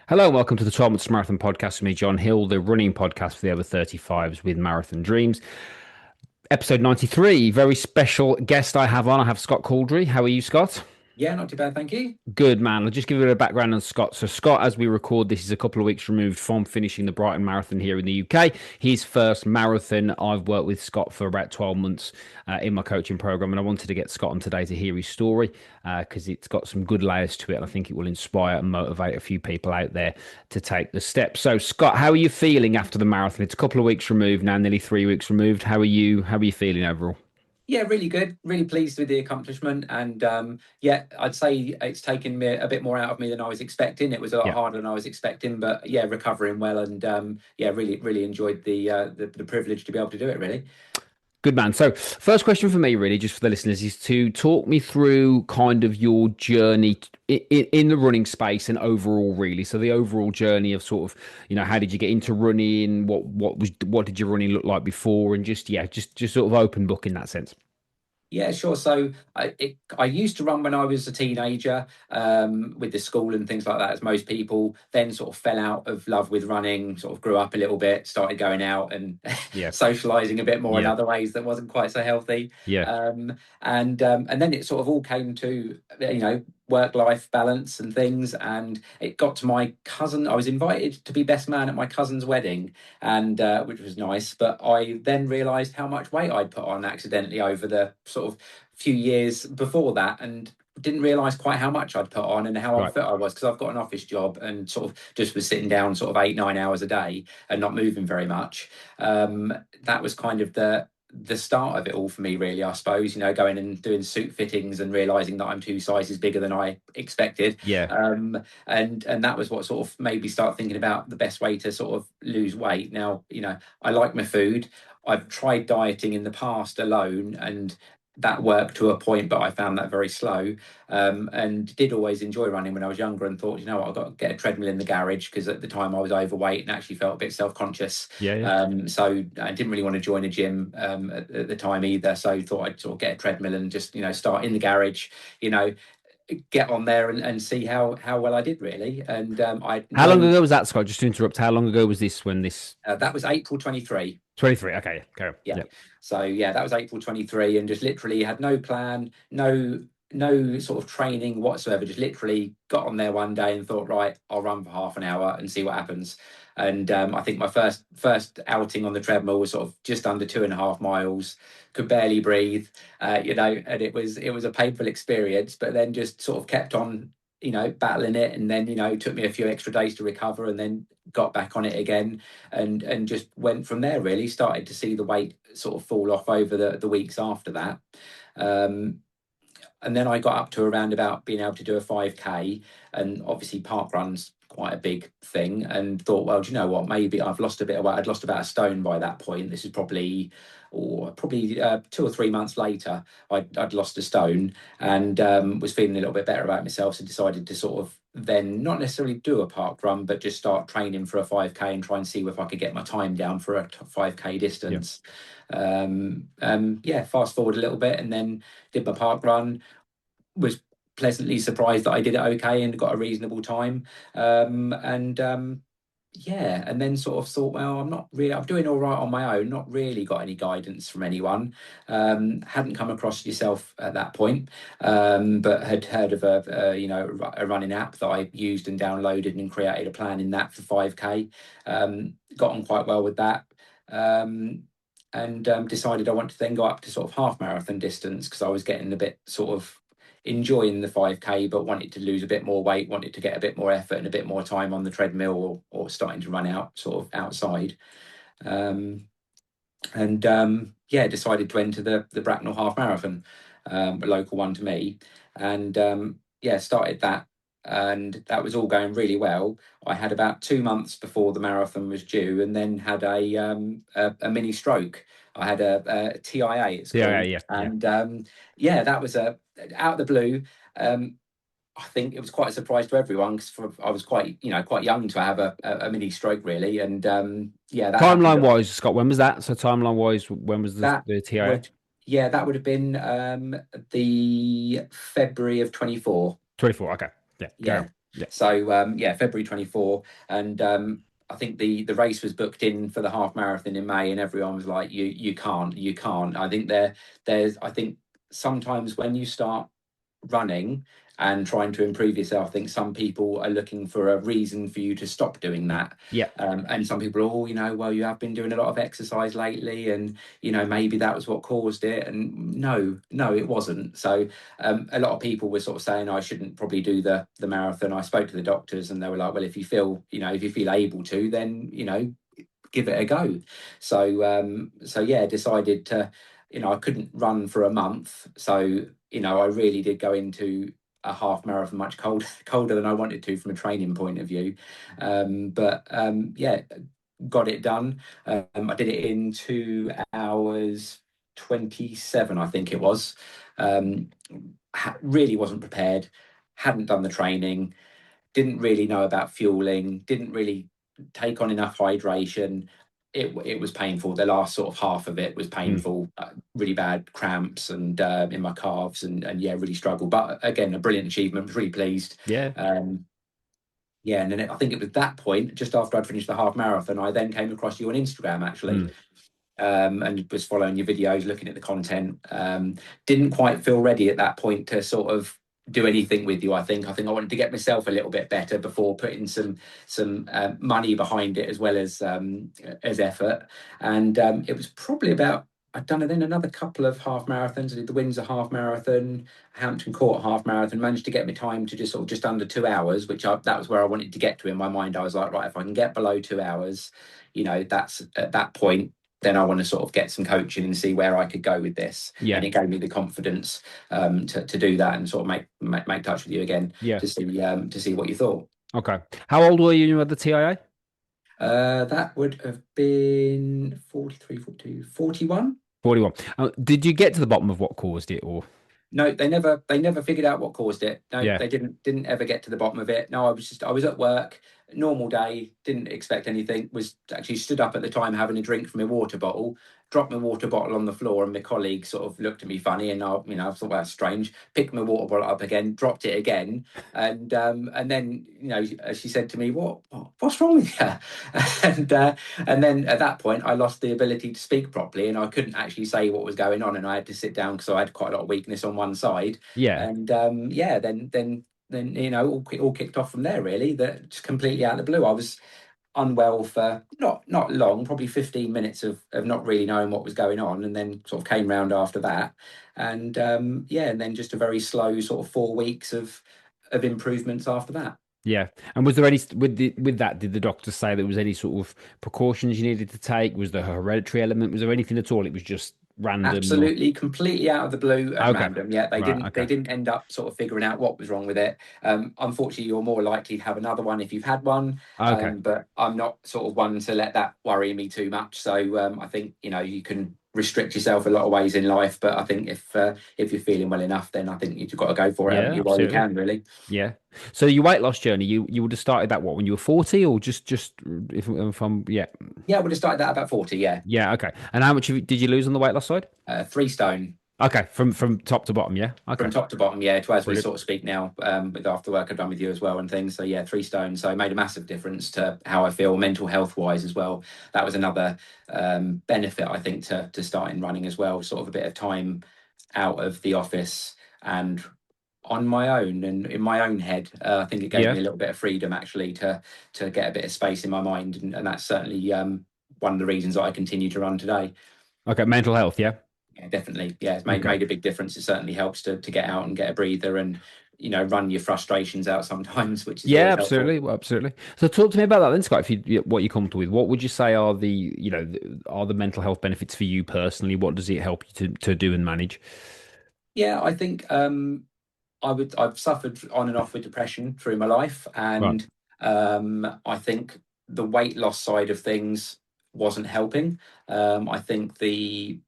Hello and welcome to the 12 Months Marathon Podcast with me, John Hill, the running podcast for the over 35s with Marathon Dreams. Episode 93, very special guest I have on. I have Scott Couldrey. How are you, Scott? Yeah, not too bad, thank you. Good man. I'll just give you a bit of background on Scott. So Scott, as we record, this is a couple of weeks removed from finishing the Brighton Marathon here in the UK. His first marathon. I've worked with Scott for about 12 months in my coaching program, and I wanted to get Scott on today to hear his story because it's got some good layers to it, and I think it will inspire and motivate a few people out there to take the step. So Scott, how are you feeling after the marathon? It's a couple of weeks removed now, nearly 3 weeks removed. How are you? How are you feeling overall? Yeah, really good. Really pleased with the accomplishment. And yeah, I'd say it's taken me a bit more out of me than I was expecting. It was a lot Yeah. harder than I was expecting, but yeah, recovering well. And yeah, really enjoyed the privilege to be able to do it, really. Good man. So, first question for me, really, just for the listeners, is to talk me through kind of your journey in the running space and overall, really. So, the overall journey of sort of, how did you get into running? What did your running look like before? And just yeah, just sort of open book in that sense. Yeah, sure. So I used to run when I was a teenager with the school and things like that, as most people. Then sort of fell out of love with running. Sort of grew up a little bit, started going out and Yeah, socializing a bit more in yeah, other ways that wasn't quite so healthy. yeah. And then it sort of all came to work-life balance and things. And it got to my cousin. I was invited to be best man at my cousin's wedding, and which was nice. But I then realised how much weight I'd put on accidentally over the sort of few years before that, and didn't realise quite how much I'd put on and how Right. unfit I was because I've got an office job and sort of just was sitting down sort of 8-9 hours a day and not moving very much. That was kind of the start of it all for me, really, I suppose, going and doing suit fittings and realizing that I'm two sizes bigger than I expected. Yeah. And that was what sort of made me start thinking about the best way to sort of lose weight. Now, I like my food. I've tried dieting in the past alone, and that worked to a point, but I found that very slow. And did always enjoy running when I was younger, and thought, what, I've got to get a treadmill in the garage, because at the time I was overweight and actually felt a bit self-conscious. Yeah. Yeah. So I didn't really want to join a gym at the time either. So thought I'd sort of get a treadmill and just start in the garage, you know, get on there and see how well I did, really. And I How long known ago was that, Scott? Just to interrupt. How long ago was this when this that was April 23. 23? Okay. Yeah. Go. Yeah. Yeah. So yeah, that was April 23, and just literally had no plan, no sort of training whatsoever. Just literally got on there one day and thought, right, I'll run for half an hour and see what happens. And I think my first outing on the treadmill was sort of just under 2.5 miles. Could barely breathe, and it was a painful experience. But then just sort of kept on, battling it, and then it took me a few extra days to recover, and then got back on it again, and just went from there. Really started to see the weight sort of fall off over the weeks after that. Um, and then I got up to around about being able to do a 5K, and obviously park runs quite a big thing, and thought, well, do you know what, maybe I've lost a bit of weight. I'd lost about a stone by that point. This is probably 2 or 3 months later. I'd lost a stone, and was feeling a little bit better about myself, so decided to sort of then not necessarily do a park run, but just start training for a 5K and try and see if I could get my time down for a 5K Yeah. distance. Yeah, fast forward a little bit, and then did my park run. Was pleasantly surprised that I did it okay and got a reasonable time. And Yeah, and then sort of thought, well, I'm doing all right on my own, not really got any guidance from anyone. Hadn't come across yourself at that point, but had heard of a running app that I used and downloaded and created a plan in that for 5K. Got on quite well with that. Um, and Decided I wanted to then go up to sort of half marathon distance, because I was getting a bit sort of enjoying the 5K, but wanted to lose a bit more weight, wanted to get a bit more effort and a bit more time on the treadmill, or starting to run out sort of outside. Um, and Yeah, decided to enter the Bracknell Half Marathon, a local one to me. And Yeah, started that. And that was all going really well. I had about 2 months before the marathon was due, and then had a mini stroke. I had a TIA, it's Yeah. called, Yeah. Yeah. and yeah, that was a out of the blue. Um, I think it was quite a surprise to everyone, because I was quite young to have a mini stroke, really. And Yeah, that happened. Timeline wise, Scott, when was that? So timeline wise, when was That the TIA? would Yeah, that would have been the February of 24. 24. Okay. Yeah. Yeah. Go. Yeah. So yeah, February 24, and I think the race was booked in for the half marathon in May, and everyone was like, you can't. I think there's I think sometimes when you start running and trying to improve yourself, I think some people are looking for a reason for you to stop doing that. Yeah. And some people, oh, well, you have been doing a lot of exercise lately, and maybe that was what caused it. And no, it wasn't. So a lot of people were sort of saying I shouldn't probably do the marathon. I spoke to the doctors, and they were like, well, if you feel able to, then give it a go. So yeah, decided to, I couldn't run for a month. So, I really did go into a half marathon much colder than I wanted to from a training point of view. But yeah, got it done. I did it in 2 hours 27, I think it was. Really wasn't prepared, hadn't done the training, didn't really know about fueling, didn't really take on enough hydration. It was painful. The last sort of half of it was Mm. painful, really bad cramps and in my calves, and yeah, really struggled. But again, a brilliant achievement. Was really pleased. Yeah. Um, yeah, and then I think it was that point, just after I'd finished the half marathon, I then came across you on Instagram actually, Mm. and was following your videos, looking at the content. Didn't quite feel ready at that point to sort of do anything with you. I think I wanted to get myself a little bit better before putting some money behind it, as well as effort. And it was probably about, I'd done then another couple of half marathons. I did the Windsor half marathon, Hampton Court half marathon. Managed to get my time to just under 2 hours, that was where I wanted to get to in my mind. I was like, right, if I can get below 2 hours, that's at that point, then I want to sort of get some coaching and see where I could go with this. And Yeah. it gave me the confidence to do that and sort of make touch with you again Yeah. to see what you thought. Okay. How old were you when you had the TIA? That would have been 43, 42, 41. 41. Did you get to the bottom of what caused it, or? No, they never figured out what caused it. No, Yeah. they didn't ever get to the bottom of it. No, I was at work, normal day, didn't expect anything. Was actually stood up at the time having a drink from my water bottle, dropped my water bottle on the floor, and my colleague sort of looked at me funny, and I thought, well, that's strange. Picked my water bottle up again, dropped it again, and then she said to me, what's wrong with you? and and then at that point, I lost the ability to speak properly, and I couldn't actually say what was going on, and I had to sit down because I had quite a lot of weakness on one side. Yeah. And yeah, then all kicked off from there. Really, that just completely out of the blue. I was unwell for not long, probably 15 minutes of not really knowing what was going on, and then sort of came round after that. And yeah, and then just a very slow sort of 4 weeks of improvements after that. Yeah. And was there any with that? Did the doctor say there was any sort of precautions you needed to take? Was there a hereditary element? Was there anything at all? It was just random, or? Absolutely, completely out of the blue and Okay. random. Yeah, they Right. didn't they Okay. didn't end up sort of figuring out what was wrong with it. Unfortunately, you're more likely to have another one if you've had one. Okay. But I'm not sort of one to let that worry me too much. So I think you can restrict yourself a lot of ways in life, but I think if you're feeling well enough, then I think you've got to go for it, haven't Yeah. you, while you Absolutely. can, really. Yeah. So your weight loss journey, you would have started that what when you were 40, or just if I'm yeah. Yeah, I would have started that about 40. Yeah, Yeah. Okay. And how much did you lose on the weight loss side? 3 stone. Okay. From top to bottom. Yeah. From Okay. top to bottom, yeah, to as we Brilliant. sort of speak now, with after work I've done with you as well and things. So yeah, 3 stone. So it made a massive difference to how I feel mental health wise as well. That was another benefit, I think, to starting running as well. Sort of a bit of time out of the office and on my own and in my own head. I think it gave Yeah. me a little bit of freedom actually to get a bit of space in my mind, and that's certainly one of the reasons that I continue to run today. Okay. Mental health. Yeah. Yeah, definitely. Yeah, it's made Okay. made a big difference. It certainly helps to get out and get a breather and run your frustrations out sometimes, which is Yeah, always helpful. absolutely, well, absolutely. So talk to me about that then, Scott. If what you're comfortable with, what would you say are are the mental health benefits for you personally? What does it help you to do and manage? Yeah, I think I've suffered on and off with depression through my life, Right. and I think the weight loss side of things wasn't helping. I think the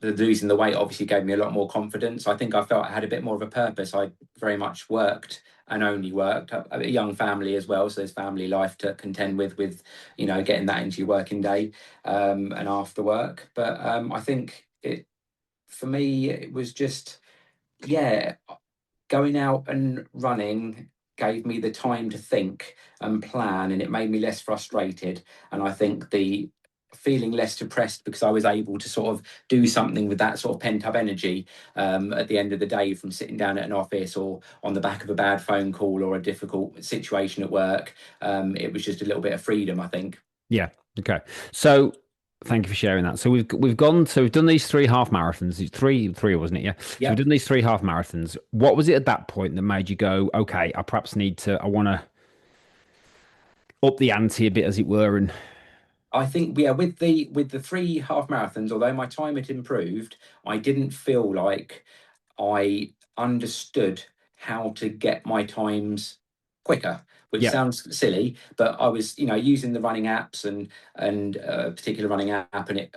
losing the weight obviously gave me a lot more confidence. I think I felt I had a bit more of a purpose. I very much worked and only worked. A young family as well, so there's family life to contend with getting that into your working day, and after work. But I think it for me it was just, yeah, going out and running gave me the time to think and plan, and it made me less frustrated. And I think the feeling less depressed because I was able to sort of do something with that sort of pent up energy at the end of the day, from sitting down at an office or on the back of a bad phone call or a difficult situation at work. It was just a little bit of freedom, I think. Yeah. Okay. So thank you for sharing that. So we've done these three half marathons. It's three, wasn't it? Yeah. So we've Yep. done these three half marathons. What was it at that point that made you go, okay, I want to up the ante a bit, as it were, and I think, yeah, with the three half marathons, although my time had improved, I didn't feel like I understood how to get my times quicker, which yeah, sounds silly, but I was, using the running apps and a particular running app, and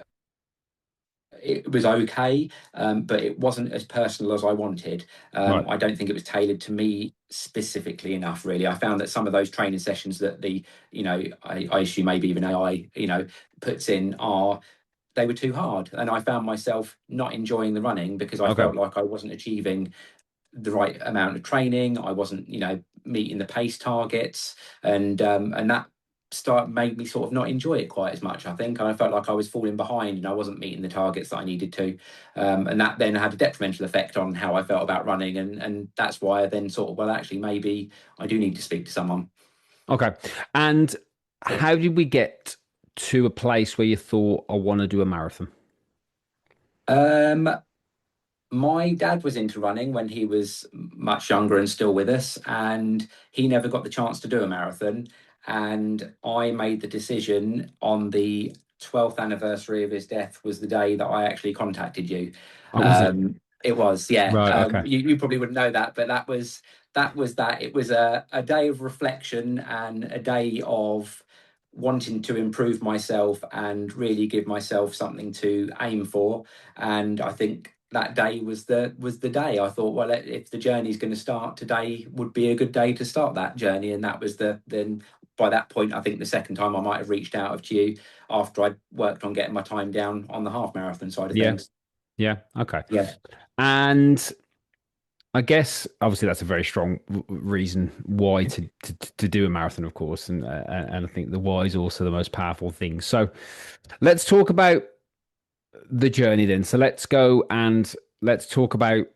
it was okay, but it wasn't as personal as I wanted. right, I don't think it was tailored to me specifically enough, really. I found that some of those training sessions that I assume maybe even AI, puts in, they were too hard. And I found myself not enjoying the running because I okay, felt like I wasn't achieving the right amount of training. I wasn't, meeting the pace targets, and that start made me sort of not enjoy it quite as much, I think. And I felt like I was falling behind and I wasn't meeting the targets that I needed to. And that then had a detrimental effect on how I felt about running. And that's why I then sort of, well, actually, maybe I do need to speak to someone. okay. And how did we get to a place where you thought I want to do a marathon? Um, My dad was into running when he was much younger and still with us, and he never got the chance to do a marathon. And I made the decision on the 12th anniversary of his death was the day that I actually contacted you. Oh, was it? It was, yeah. Right. Okay. You probably wouldn't know that, but that was that. It was a day of reflection and a day of wanting to improve myself and really give myself something to aim for. And I think that day was the day I thought, well, if the journey's going to start, today would be a good day to start that journey. And that was then by that point, I think the second time I might have reached out to you after I worked on getting my time down on the half marathon side of Yeah. things. Yeah. Okay. Yeah. And I guess obviously that's a very strong reason why to do a marathon, of course, and I think the why is also the most powerful thing. So let's talk about the journey then. So let's go and let's talk about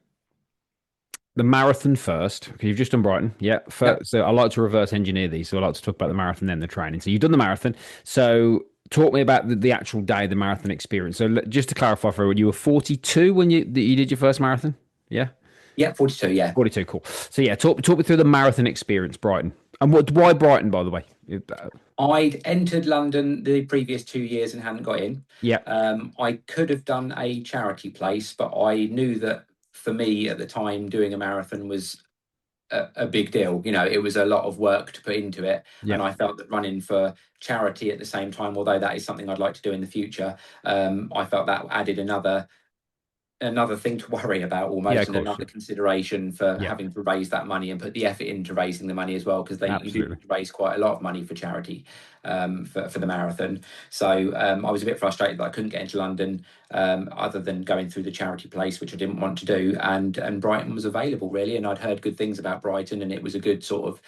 the marathon first. Okay, you've just done Brighton, yeah. Yep. So I like to reverse engineer these. So I like to talk about the marathon then the training. So you've done the marathon. So talk me about the actual day, the marathon experience. So just to clarify for everyone, you were 42 when you did your first marathon, yeah. Yep. 42. Yeah. 42, cool. So yeah, talk me through the marathon experience, Brighton. And why Brighton, by the way? I'd entered London the previous 2 years and hadn't got in. Yeah, I could have done a charity place, but I knew that for me at the time, doing a marathon was a big deal. It was a lot of work to put into it. yeah, And I felt that running for charity at the same time, although that is something I'd like to do in the future, I felt that added another thing to worry about, yeah, almost, of and course. another consideration for Yeah, having to raise that money and put the effort into raising the money as well, because you do absolutely. raise quite a lot of money for charity, for the marathon. So I was a bit frustrated that I couldn't get into London, other than going through the charity place, which I didn't want to do. And Brighton was available, really, and I'd heard good things about Brighton, and it was a good sort of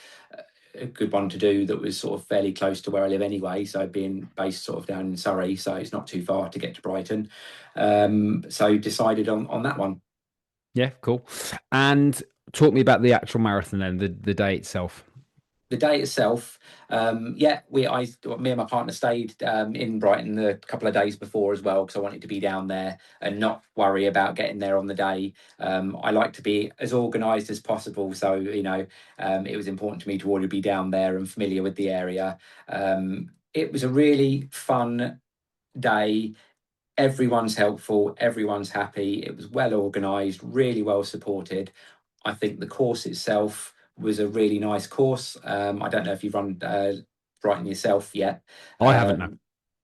a good one to do that was sort of fairly close to where I live anyway. So being based sort of down in Surrey, so it's not too far to get to Brighton. So decided on that one. Yeah, cool. And talk me about the actual marathon then, the day itself. The day itself, yeah, me and my partner stayed in Brighton a couple of days before as well, because I wanted to be down there and not worry about getting there on the day. I like to be as organised as possible, so it was important to me to already be down there and familiar with the area. It was a really fun day. Everyone's helpful, everyone's happy. It was well organised, really well supported. I think the course itself was a really nice course. I don't know if you've run Brighton yourself yet. I haven't, no, Um,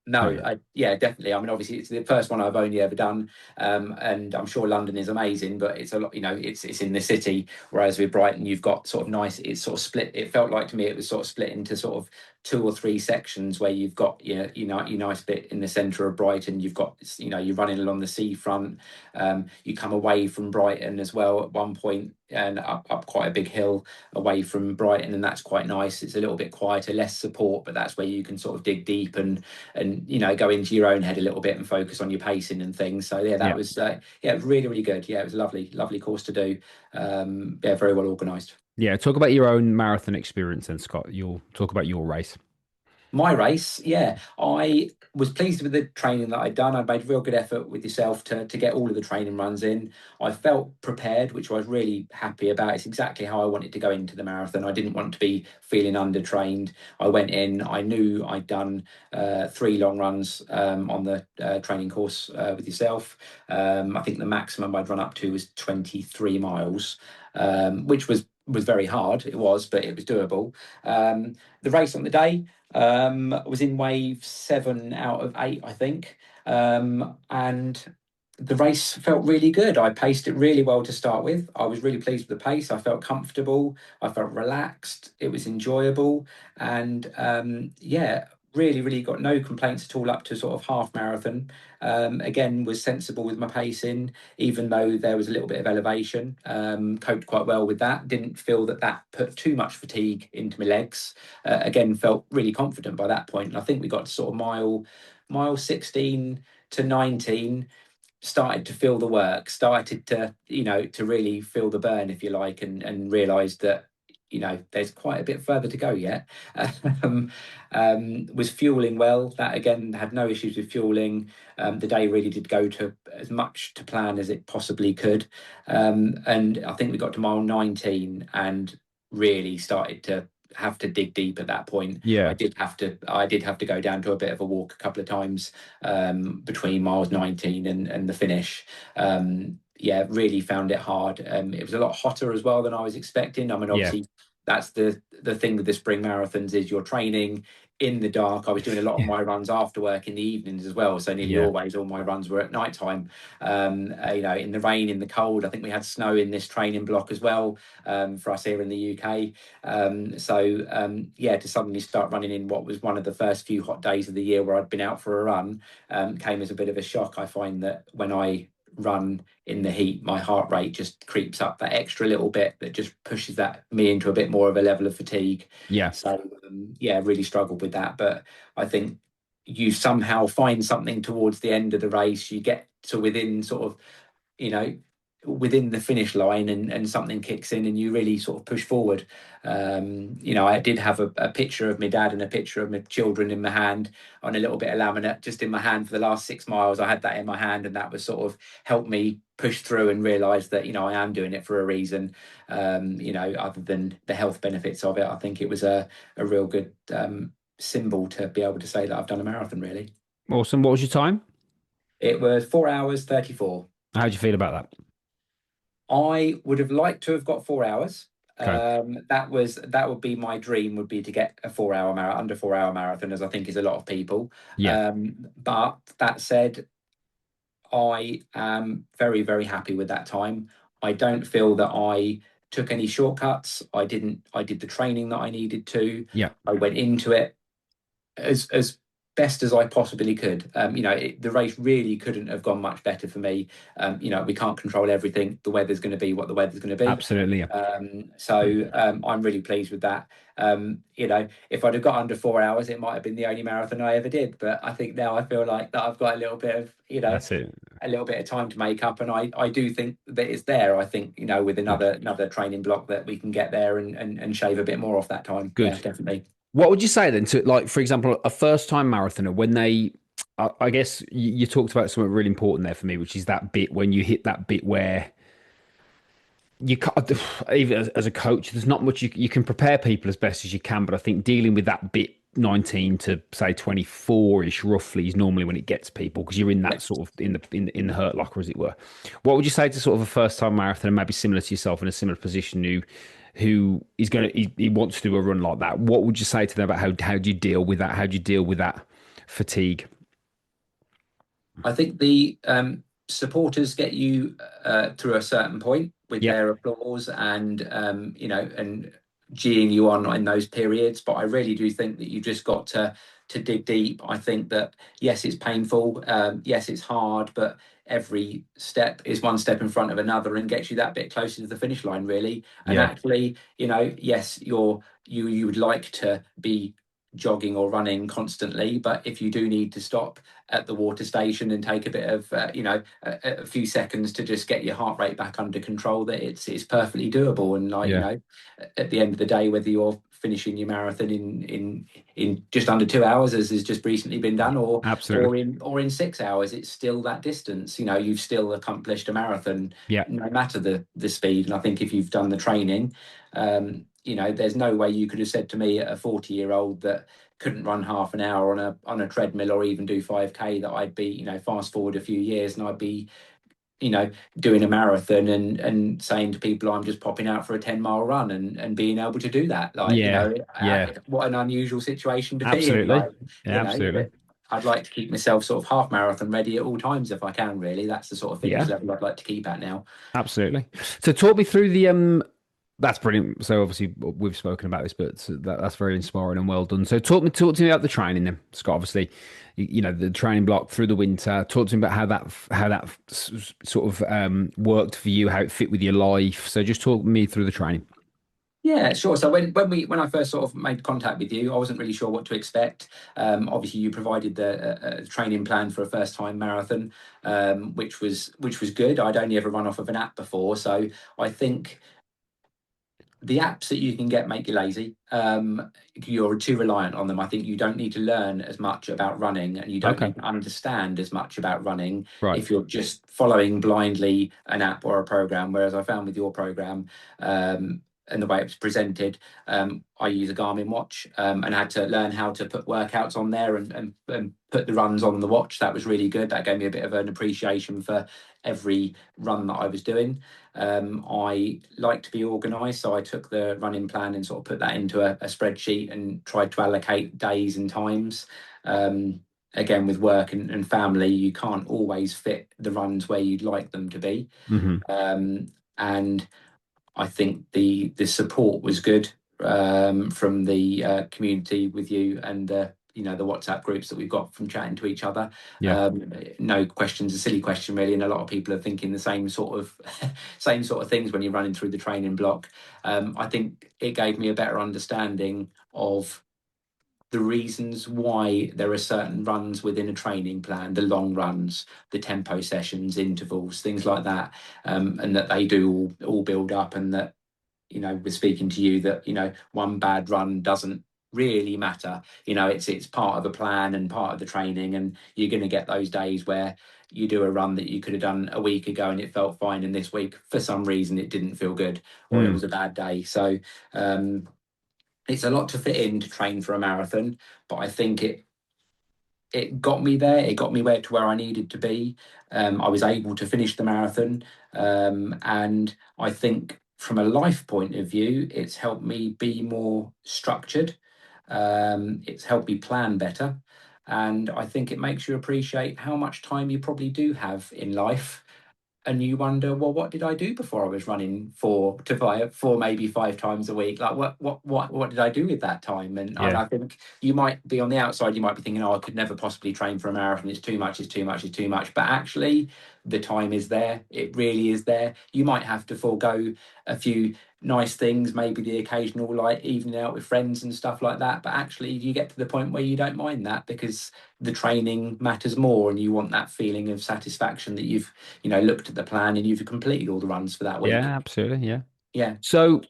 not no, yet. yeah, definitely. I mean, obviously, it's the first one I've only ever done, and I'm sure London is amazing, but it's a lot. It's in the city. Whereas with Brighton, you've got sort of nice. It's sort of split. It felt like to me it was sort of split into sort of two or three sections where you've got your nice bit in the centre of Brighton. You've got you're running along the seafront. You come away from Brighton as well at one point and up quite a big hill away from Brighton, and that's quite nice. It's a little bit quieter, less support, but that's where you can sort of dig deep and go into your own head a little bit and focus on your pacing and things. So yeah, that Yeah. was yeah, it was really, really good. Yeah, it was a lovely course to do. Yeah, very well organised. Yeah. Talk about your own marathon experience then, Scott. You'll talk about your race. My race, yeah, I was pleased with the training that I'd done. I made a real good effort with yourself to get all of the training runs in. I felt prepared, which I was really happy about. It's exactly how I wanted to go into the marathon. I didn't want to be feeling undertrained. I went in, I knew I'd done 3 long runs on the training course with yourself. I think the maximum I'd run up to was 23 miles, which was very hard. It was, but it was doable. The race on the day was in wave 7 out of 8, I think. And the race felt really good. I paced it really well to start with. I was really pleased with the pace. I felt comfortable. I felt relaxed. It was enjoyable. And yeah, really, really got no complaints at all up to sort of half marathon. Again, was sensible with my pacing, even though there was a little bit of elevation. Coped quite well with that. Didn't feel that that put too much fatigue into my legs. Again, felt really confident by that point. And I think we got to sort of mile 16 to 19, started to feel the work, started to, to really feel the burn, if you like, and realised that, there's quite a bit further to go yet. um, was fueling well. That again had no issues with fueling. The day really did go to as much to plan as it possibly could. And I think we got to mile 19 and really started to have to dig deep at that point. I Yeah. did have to go down to a bit of a walk a couple of times between miles 19 and the finish. Yeah, really found it hard. It was a lot hotter as well than I was expecting. I mean, Yeah. obviously, that's the thing with the spring marathons is you're training in the dark. I was doing a lot of Yeah. my runs after work in the evenings as well, so nearly Yeah. always all my runs were at night time. In the rain, in the cold. I think we had snow in this training block as well for us here in the UK. Yeah, to suddenly start running in what was one of the first few hot days of the year where I'd been out for a run came as a bit of a shock. I find that when I run in the heat, my heart rate just creeps up that extra little bit that just pushes that me into a bit more of a level of fatigue. Yeah. So yeah, really struggled with that. But I think you somehow find something towards the end of the race. You get to within sort of, you know, within the finish line and something kicks in and you really sort of push forward. I did have a picture of my dad and a picture of my children in my hand on a little bit of laminate just in my hand for the last 6 miles. I had that in my hand and that was sort of helped me push through and realize that, I am doing it for a reason. Other than the health benefits of it, I think it was a real good symbol to be able to say that I've done a marathon, really. Awesome. What was your time? It was 4 hours 34. How'd you feel about that? I would have liked to have got 4 hours. Okay. That would be my dream, would be to get a 4 hour under 4 hour marathon, as I think is a lot of people. Yeah. But that said, I am very, very happy with that time. I don't feel that I took any shortcuts. I did the training that I needed to. Yeah. I went into it as best as I possibly could. The race really couldn't have gone much better for me. We can't control everything. The weather's going to be what the weather's going to be. Absolutely. Yeah. I'm really pleased with that. If I'd have got under 4 hours, it might have been the only marathon I ever did. But I think now I feel like that I've got a little bit of, That's it. a little bit of time to make up, and I do think that it's there. I think with Good. another training block that we can get there and shave a bit more off that time. Yeah, Good. definitely. What would you say then to, like, for example, a first time marathoner when they, I guess you talked about something really important there for me, which is that bit when you hit that bit where you can't, even as a coach, there's not much you can prepare people as best as you can, but I think dealing with that bit 19 to say 24-ish roughly is normally when it gets people because you're in that Yes. sort of in the hurt locker, as it were. What would you say to sort of a first time marathoner, maybe similar to yourself in a similar position, who is going to he wants to do a run like that? What would you say to them about how do you deal with that? How do you deal with that fatigue? I think the supporters get you through a certain point with Yep. their applause and and geeing you on in those periods. But I really do think that you just got to dig deep. I think that yes, it's painful. Yes, it's hard, but every step is one step in front of another and gets you that bit closer to the finish line, really. And Yeah. actually, yes, you would like to be jogging or running constantly, but if you do need to stop at the water station and take a bit of a few seconds to just get your heart rate back under control, that it's perfectly doable. And like, Yeah. at the end of the day, whether you're finishing your marathon in just under 2 hours, as has just recently been done, or Absolutely. or in 6 hours, it's still that distance. You've still accomplished a marathon, Yeah. no matter the speed. And I think if you've done the training, there's no way you could have said to me, at a 40-year-old that couldn't run half an hour on a treadmill or even do 5K, that I'd be, fast forward a few years and I'd be, you know, doing a marathon and saying to people, I'm just popping out for a 10-mile run, and being able to do that. Like, Yeah. Yeah. what an unusual situation to be in. Absolutely. Like, Yeah, absolutely. I'd like to keep myself sort of half marathon ready at all times if I can, really. That's the sort of fitness Yeah, level I'd like to keep at now. absolutely. So talk me through the that's brilliant. So obviously we've spoken about this, but that's very inspiring and well done. So talk to me about the training then, Scott. Obviously, the training block through the winter. Talk to me about how that sort of worked for you, how it fit with your life. So just talk me through the training. Yeah, sure. So when I first sort of made contact with you, I wasn't really sure what to expect. Obviously, you provided the training plan for a first time marathon, which was good. I'd only ever run off of an app before, so I think the apps that you can get make you lazy. You're too reliant on them. I think you don't need to learn as much about running, and you don't Okay. need to understand as much about running Right. if you're just following blindly an app or a program. Whereas I found with your program, and the way it was presented, I use a Garmin watch, and had to learn how to put workouts on there, and put the runs on the watch. That was really good. That gave me a bit of an appreciation for every run that I was doing. I like to be organised, so I took the running plan and sort of put that into a spreadsheet and tried to allocate days and times. Again, with work and family, you can't always fit the runs where you'd like them to be. Hmm. And I think the support was good, from the community with you, and the WhatsApp groups that we've got from chatting to each other. Yeah. No question's a silly question, really, and a lot of people are thinking the same sort of same sort of things when you're running through the training block. I think it gave me a better understanding of the reasons why there are certain runs within a training plan, the long runs, the tempo sessions, intervals, things like that, and that they do all build up, and that, we're speaking to you, that, one bad run doesn't really matter. It's part of the plan and part of the training, and you're going to get those days where you do a run that you could have done a week ago and it felt fine, and this week for some reason it didn't feel good, or it was Mm. a bad day. So it's a lot to fit in to train for a marathon, but I think it got me there. It got me to where I needed to be. I was able to finish the marathon, and I think from a life point of view, it's helped me be more structured. It's helped me plan better, and I think it makes you appreciate how much time you probably do have in life, and you wonder, well, what did I do before I was running four, maybe 5 times a week? Like, what did I do with that time? And Yeah. I think you might be on the outside, you might be thinking, oh, I could never possibly train for a marathon. It's too much. It's too much. It's too much. But actually, the time is there. It really is there. You might have to forego a few nice things, maybe the occasional like evening out with friends and stuff like that. But actually, you get to the point where you don't mind that, because the training matters more, and you want that feeling of satisfaction that you've looked at the plan and you've completed all the runs for that Yeah, week. absolutely. Yeah. Yeah, So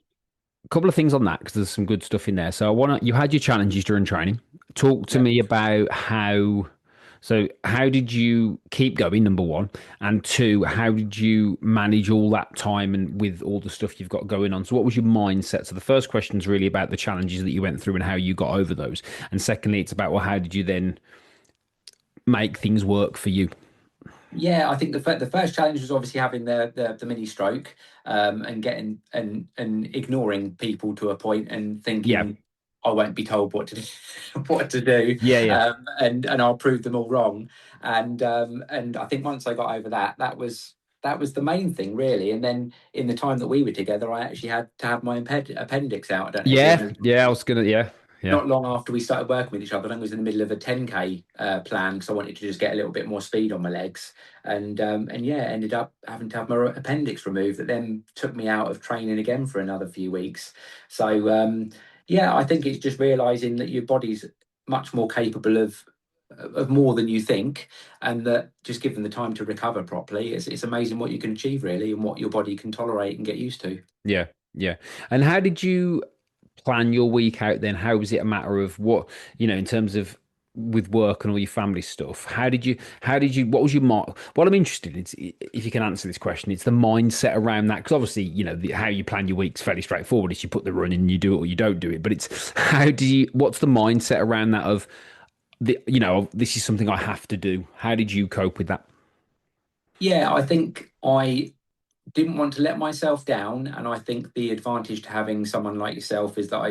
a couple of things on that because there's some good stuff in there. So I want to, you had your challenges during training. Talk to yeah, me about how did you keep going, number one, and two, how did you manage all that time and with all the stuff you've got going on? So what was your mindset? So the first question is really about the challenges that you went through and how you got over those. And secondly, it's about, well, how did you then make things work for you? yeah. I think the first challenge was obviously having the mini stroke, and getting and ignoring people to a point, and Yeah. thinking I won't be told what to do, what to do, Yeah, yeah. and I'll prove them all wrong. And I think once I got over that, that was the main thing, really. And then in the time that we were together, I actually had to have my appendix out. I don't know if you Yeah, ever yeah, I was gonna, yeah. Yeah. not long after we started working with each other, I think it was in the middle of a 10K plan because I wanted to just get a little bit more speed on my legs, and yeah, ended up having to have my appendix removed. That then took me out of training again for another few weeks. So yeah, I think it's just realizing that your body's much more capable of more than you think, and that just given the time to recover properly, it's amazing what you can achieve really, and what your body can tolerate and get used to. Yeah. Yeah. And how did you plan your week out then? How was it a matter of what, in terms of with work and all your family stuff? What was your mark? What I'm interested in is if you can answer this question, it's the mindset around that. Because obviously, how you plan your week's fairly straightforward. It's you put the run in, you do it or you don't do it. But it's what's the mindset around that of this is something I have to do. How did you cope with that? Yeah, I think I didn't want to let myself down, and I think the advantage to having someone like yourself is that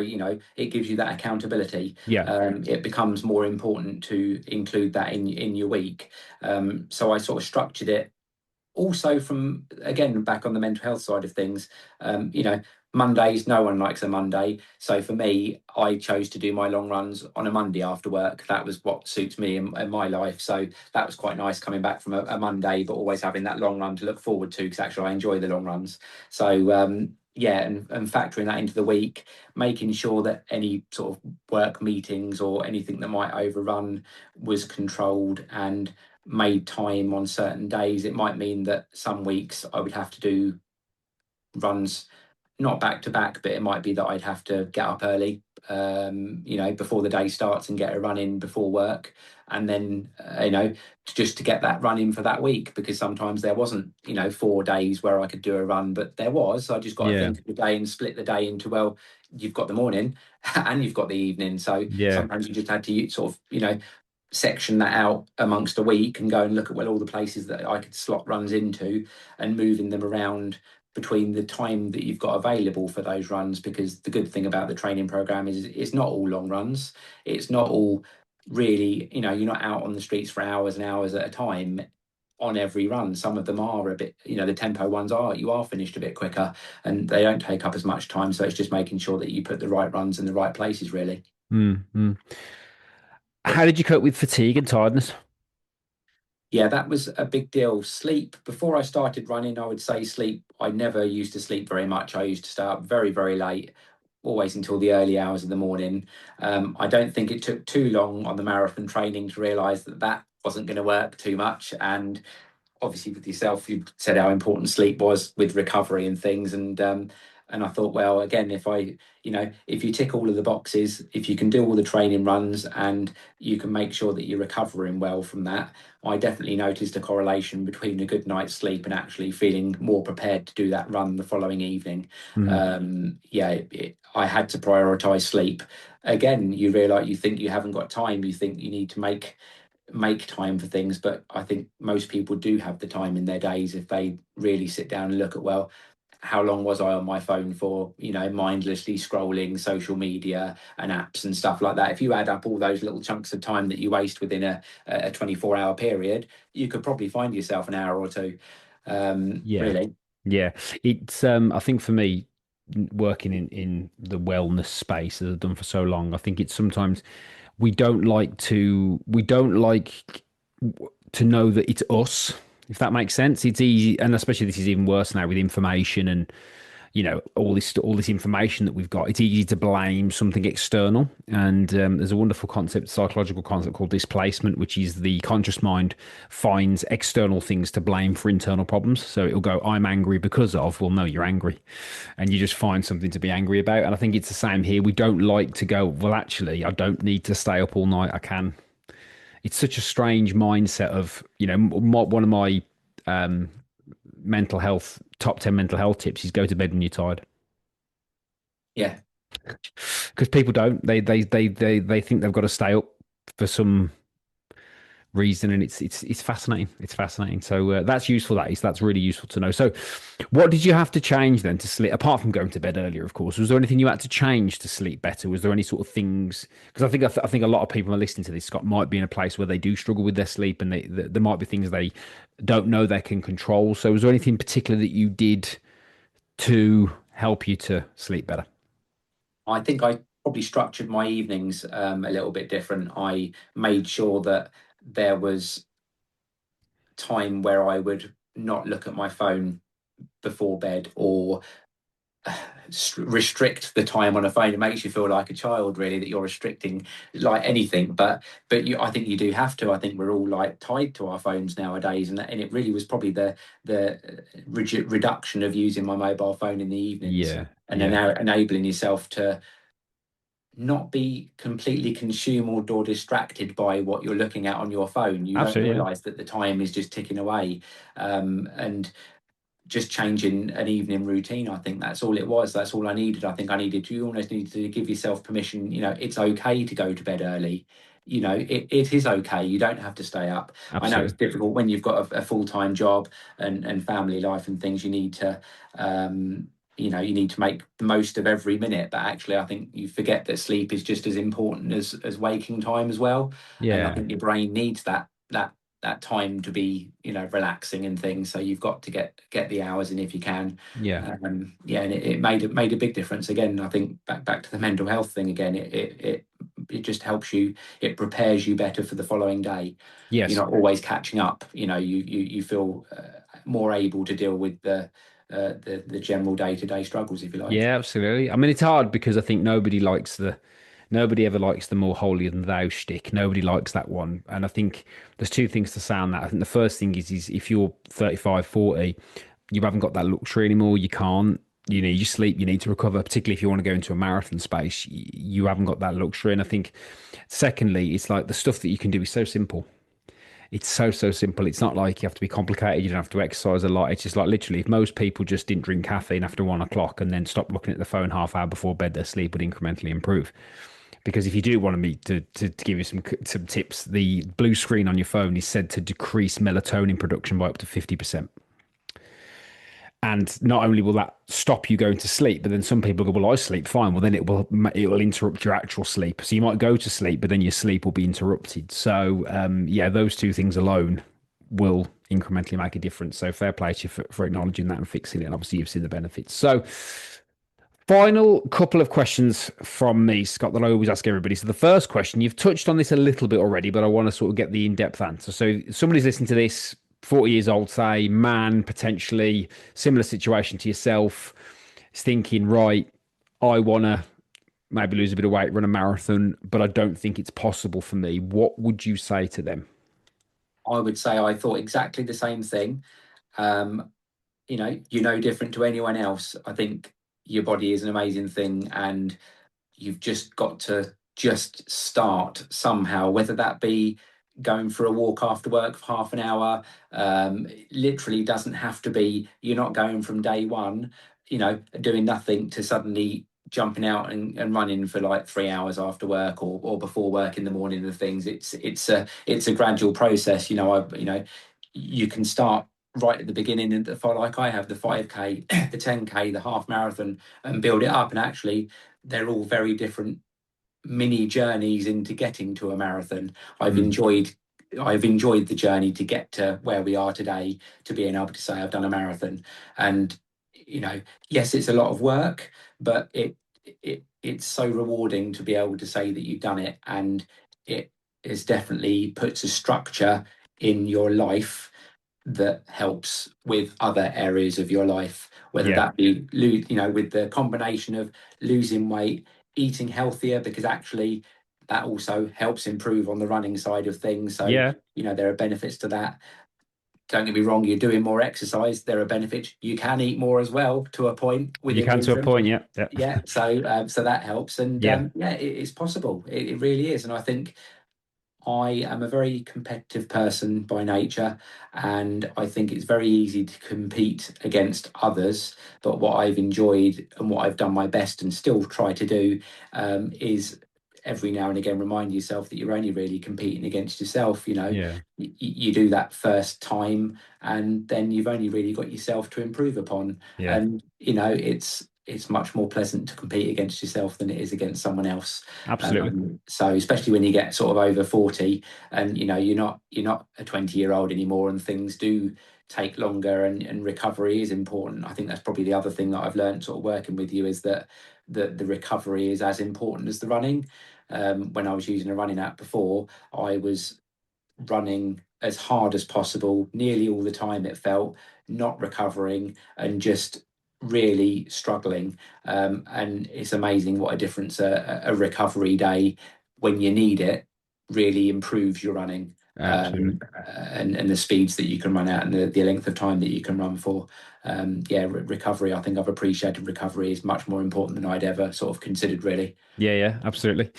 it gives you that accountability. Yeah. It becomes more important to include that in your week. So I sort of structured it also from, again, back on the mental health side of things. Mondays, no one likes a Monday, so for me, I chose to do my long runs on a Monday after work. That was what suits me in my life, so that was quite nice coming back from a Monday, but always having that long run to look forward to, because actually I enjoy the long runs. So yeah, and factoring that into the week, making sure that any sort of work meetings or anything that might overrun was controlled, and made time on certain days. It might mean that some weeks I would have to do runs not back to back, but it might be that I'd have to get up early, before the day starts, and get a run in before work. And then, just to get that run in for that week, because sometimes there wasn't, 4 days where I could do a run, but there was. So I just got to Yeah. think of the day and split the day into, well, you've got the morning and you've got the evening. So Yeah. sometimes you just had to sort of, section that out amongst a week and go and look at, well, all the places that I could slot runs into, and moving them around between the time that you've got available for those runs. Because the good thing about the training program is it's not all long runs. It's not all really, you're not out on the streets for hours and hours at a time on every run. Some of them are a bit, the tempo ones you are finished a bit quicker, and they don't take up as much time. So it's just making sure that you put the right runs in the right places, really. Mm. How did you cope with fatigue and tiredness? Yeah, that was a big deal. Sleep, before I started running, I would say sleep. I never used to sleep very much. I used to stay up very, very late, always until the early hours of the morning. I don't think it took too long on the marathon training to realize that that wasn't going to work too much. And obviously with yourself, you said how important sleep was with recovery and things, and I thought, well, again, if you tick all of the boxes, if you can do all the training runs, and you can make sure that you're recovering well from that, I definitely noticed a correlation between a good night's sleep and actually feeling more prepared to do that run the following evening. Mm. Yeah, I had to prioritize sleep. Again, you realize, you think you haven't got time, you think you need to make time for things, but I think most people do have the time in their days if they really sit down and look at, well, how long was I on my phone for, mindlessly scrolling social media and apps and stuff like that. If you add up all those little chunks of time that you waste within a 24-hour period, you could probably find yourself an hour or two, Yeah. really. Yeah. It's I think for me, working in the wellness space that I've done for so long, I think it's sometimes we don't like to know that it's us, if that makes sense. It's easy, and especially this is even worse now with information and all this information that we've got. It's easy to blame something external, and there's a wonderful concept, psychological concept called displacement, which is the conscious mind finds external things to blame for internal problems. So it'll go, "I'm angry because of." Well, no, you're angry, and you just find something to be angry about. And I think it's the same here. We don't like to go, "Well, actually, I don't need to stay up all night. I can." It's such a strange mindset of, one of my um, mental health top 10 mental health tips is go to bed when you're tired, Yeah. because people don't, they think they've got to stay up for some reason, and it's fascinating. It's fascinating. So that's useful. That's really useful to know. So what did you have to change then to sleep, apart from going to bed earlier, of course? Was there anything you had to change to sleep better? Was there any sort of things, because I think a lot of people are listening to this, Scott, might be in a place where they do struggle with their sleep, and there might be things they don't know they can control. So was there anything particular that you did to help you to sleep better? I think I probably structured my evenings a little bit different. I made sure that there was time where I would not look at my phone before bed, or restrict the time on a phone. It makes you feel like a child, really, that you're restricting like anything. I think you do have to. I think we're all like tied to our phones nowadays, and it really was probably the reduction of using my mobile phone in the evenings, Yeah, and then yeah, now enabling yourself to not be completely consumed or distracted by what you're looking at on your phone. You don't absolutely. realize that the time is just ticking away, and just changing an evening routine. I think that's all it was. That's all I needed. I think you almost need to give yourself permission. It's okay to go to bed early. It is okay. You don't have to stay up. I know it's Absolutely. difficult when you've got a full-time job and family life and things. You need to, you need to make the most of every minute. But actually, I think you forget that sleep is just as important as waking time as well. And I Yeah, think your brain needs that time to be relaxing and things, so you've got to get the hours in if you can. yeah, Yeah, and it made a big difference. Again, I think back to the mental health thing again, it just helps you. It prepares you better for the following day. You're yes. not always catching up. You feel more able to deal with the general day-to-day struggles, if you like. Yeah, absolutely. I mean, it's hard because I think nobody ever likes the more holier than thou shtick. Nobody likes that one. And I think there's two things to sound that. I think the first thing is if you're 35, 40, you haven't got that luxury anymore. You can't, you sleep, you need to recover, particularly if you want to go into a marathon space. You haven't got that luxury. And I think, secondly, it's like the stuff that you can do is so simple. It's so simple. It's not like you have to be complicated. You don't have to exercise a lot. It's just like literally, if most people just didn't drink caffeine after 1 o'clock and then stop looking at the phone half hour before bed, their sleep would incrementally improve. Because if you do want me to give you some tips, the blue screen on your phone is said to decrease melatonin production by up to 50%. And not only will that stop you going to sleep, but then some people go, "Well, I sleep fine." Well, then it will interrupt your actual sleep. So you might go to sleep, but then your sleep will be interrupted. So yeah, those two things alone will incrementally make a difference. So fair play to you for acknowledging that and fixing it. And obviously, you've seen the benefits. So final couple of questions from me, Scott, that I always ask everybody. So the first question, you've touched on this a little bit already, but I want to sort of get the in-depth answer. So somebody's listening to this, 40 years old, say, man, potentially similar situation to yourself, is thinking, right, I want to maybe lose a bit of weight, run a marathon, but I don't think it's possible for me. What would you say to them? I would say I thought exactly the same thing. um, you're no different to anyone else. I think your body is an amazing thing, and you've just got to just start somehow, whether that be going for a walk after work for half an hour. Literally doesn't have to be, you're not going from day one, doing nothing, to suddenly jumping out and running for like 3 hours after work, or before work in the morning and things. It's a gradual process. You can start right at the beginning, and like I have the 5K, the 10K, the half marathon, and build it up. And actually, they're all very different mini journeys into getting to a marathon. I've Mm, enjoyed I've enjoyed the journey to get to where we are today, to being able to say I've done a marathon. And yes, it's a lot of work, but it's so rewarding to be able to say that you've done it, and it is definitely puts a structure in your life that helps with other areas of your life, whether yeah, that be with the combination of losing weight, eating healthier, because actually that also helps improve on the running side of things. So yeah. there are benefits to that. Don't get me wrong, you're doing more exercise, there are benefits. You can eat more as well, to a point, You within can to a reason. point, yeah, yeah, Yeah, so that helps. And yeah, yeah, it's possible. It really is. And I think I am a very competitive person by nature, and I think it's very easy to compete against others. But what I've enjoyed and what I've done my best and still try to do, is every now and again remind yourself that you're only really competing against yourself. yeah, You do that first time, and then you've only really got yourself to improve upon. yeah, And it's much more pleasant to compete against yourself than it is against someone else. absolutely. So especially when you get sort of over 40, and you're not a 20-year-old anymore, and things do take longer, and recovery is important. I think that's probably the other thing that I've learned sort of working with you, is that the recovery is as important as the running. When I was using a running app before, I was running as hard as possible, nearly all the time it felt, not recovering and just really struggling. And it's amazing what a difference a recovery day when you need it really improves your running. Absolutely. And the speeds that you can run out and the length of time that you can run for. Yeah, recovery. I think I've appreciated recovery is much more important than I'd ever sort of considered, really. Yeah, yeah, absolutely.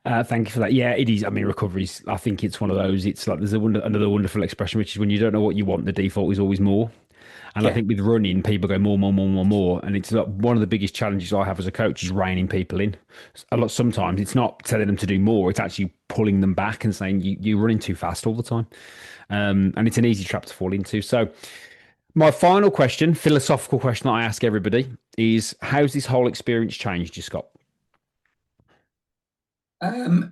Thank you for that. Yeah, it is. I mean, recoveries, I think it's one of those. It's like there's another wonderful expression, which is when you don't know what you want, the default is always more. And I Yeah, think with running, people go more, more, more, more, more. And it's like one of the biggest challenges I have as a coach is reining people in. A lot sometimes it's not telling them to do more, it's actually pulling them back and saying you're running too fast all the time. And it's an easy trap to fall into. So, my final question, philosophical question that I ask everybody is how's this whole experience changed you, Scott?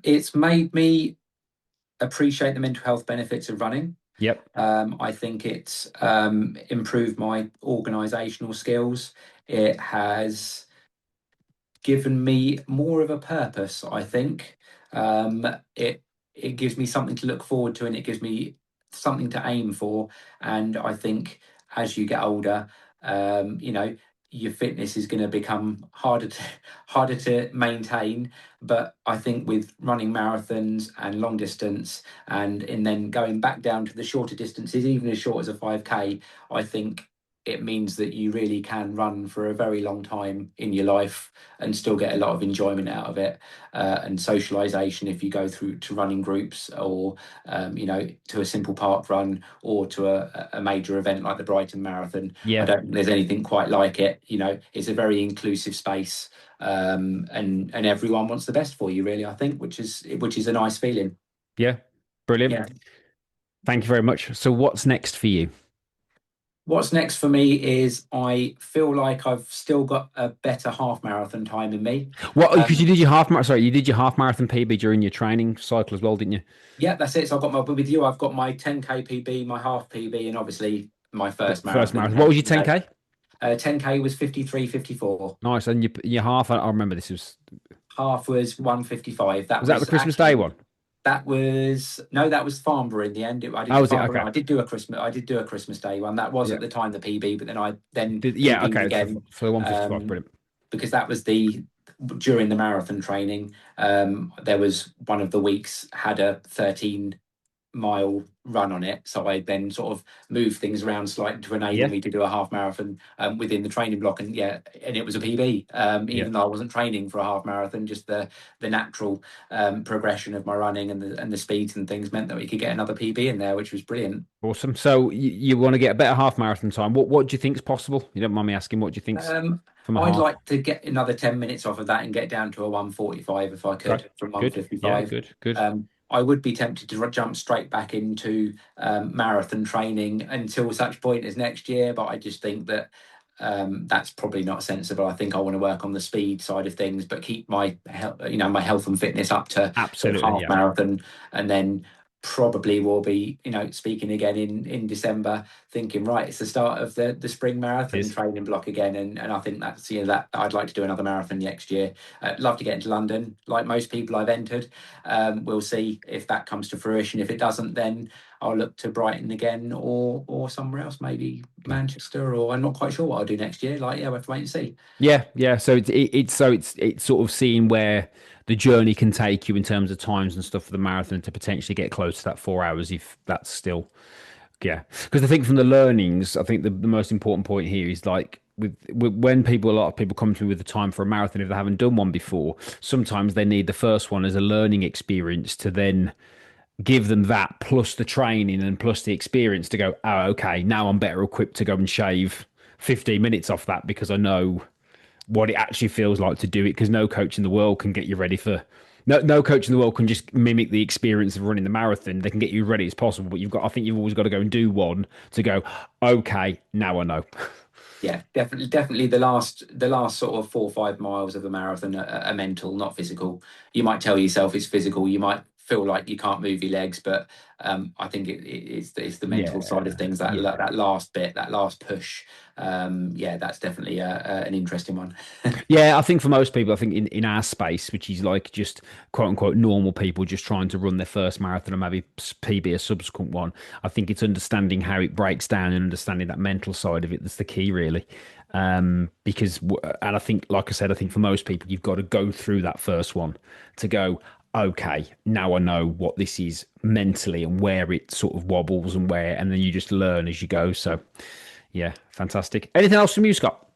it's made me appreciate the mental health benefits of running. Yep. I think it's improved my organisational skills. It has given me more of a purpose, I think. It it gives me something to look forward to and it gives me something to aim for. And I think as you get older, you know, your fitness is going to become harder to maintain. But I think with running marathons and long distance and then going back down to the shorter distances, even as short as a 5K, I think it means that you really can run for a very long time in your life and still get a lot of enjoyment out of it, and socialization if you go through to running groups or to a simple park run or to a major event like the Brighton Marathon. I Yeah. don't think there's anything quite like it. It's a very inclusive space, and everyone wants the best for you, really. I think, which is a nice feeling. Yeah. Brilliant. Yeah. Thank you very much. So, what's next for you? What's next for me is I feel like I've still got a better half marathon time in me. What? Because you Um, did your half marathon. Sorry, you did your half marathon PB during your training cycle as well, didn't you? yeah, that's it. So I've got with you, I've got my 10K PB, my half PB, and obviously my first First marathon. marathon. What was your 10K? 10K was 53:54. Nice. And your half. I remember this Half was 1:55. That was that the was Christmas Day actually one? that was no, that was Farnborough in the end. I did Oh, the was it? Farnborough. Okay. I did do a Christmas Day one. That was Yeah. at the time the PB, but then I then Yeah. PB'd Okay. again. For the 155. Um, Brilliant. because that was during the marathon training. There was one of the weeks had a 13-mile run on it, so I then sort of moved things around slightly to enable Yeah. me to do a half marathon within the training block, and yeah, and it was a PB. Yeah. Even though I wasn't training for a half marathon, just the natural progression of my running and the speeds and things meant that we could get another PB in there, which was brilliant. Awesome. So you want to get a better half marathon time. What do you think's possible? You don't mind me asking what do you think's Um, from a I'd half? like to get another 10 minutes off of that and get down to a 1:45 if I Okay. could from Good. Yeah, 1:55. good. Good. I would be tempted to jump straight back into marathon training until such point as next year, but I just think that that's probably not sensible. I think I want to work on the speed side of things, but keep my health, my health and fitness up to Absolutely. half Yeah. marathon, and then probably will be speaking again in December, thinking right, it's the start of the spring It marathon is. training block again, and I think that's that I'd like to do another marathon next year. Love to get into London, like most people I've entered. We'll see if that comes to fruition. If it doesn't, then I'll look to Brighton again or somewhere else, maybe Okay. Manchester, or I'm not quite sure what I'll do next year. Like, yeah, we'll have to wait and see. Yeah, yeah. So it's sort of seeing where the journey can take you in terms of times and stuff for the marathon to potentially get close to that 4 hours if that's still yeah. Because I think from the learnings, I think the most important point here is like with when a lot of people come to me with the time for a marathon if they haven't done one before, sometimes they need the first one as a learning experience to then give them that plus the training and plus the experience to go, oh, okay, now I'm better equipped to go and shave 15 minutes off that because I know what it actually feels like to do it. Because no coach in the world can get you ready for. No coach in the world can just mimic the experience of running the marathon. They can get you ready as possible, but I think you've always got to go and do one to go, okay, now I know. Yeah, definitely. The last sort of 4 or 5 miles of the marathon are mental, not physical. You might tell yourself it's physical. You might feel like you can't move your legs, but I think it's the mental side of Yeah, things, that yeah. that last bit, that last push. Yeah, that's definitely an interesting one. Yeah, I think for most people, I think in our space, which is like just quote unquote normal people just trying to run their first marathon and maybe PB a subsequent one, I think it's understanding how it breaks down and understanding that mental side of it that's the key, really. Because, and I think, like I said, I think for most people, you've got to go through that first one to go, okay, now I know what this is mentally and where it sort of wobbles and where, and then you just learn as you go. So, yeah, fantastic. Anything else from you, Scott?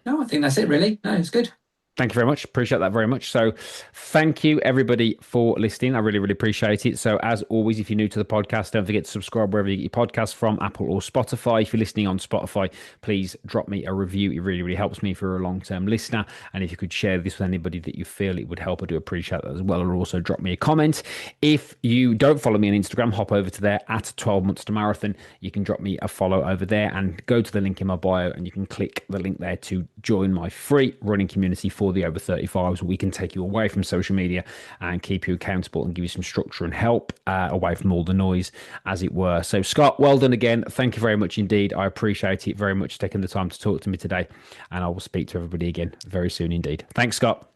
No, I think that's it, really. No, it's good. Thank you very much. Appreciate that very much. So, thank you everybody for listening. I really, really appreciate it. So, as always, if you're new to the podcast, don't forget to subscribe wherever you get your podcasts from, Apple or Spotify. If you're listening on Spotify, please drop me a review. It really, really helps me if you're a long-term listener. And if you could share this with anybody that you feel it would help, I do appreciate that as well. Or also drop me a comment. If you don't follow me on Instagram, hop over to there at 12 months to marathon. You can drop me a follow over there and go to the link in my bio, and you can click the link there to join my free running community for the over 35s. We can take you away from social media and keep you accountable and give you some structure and help away from all the noise, as it were. So, Scott, well done again. Thank you very much indeed. I appreciate it very much taking the time to talk to me today, and I will speak to everybody again very soon indeed. Thanks, Scott.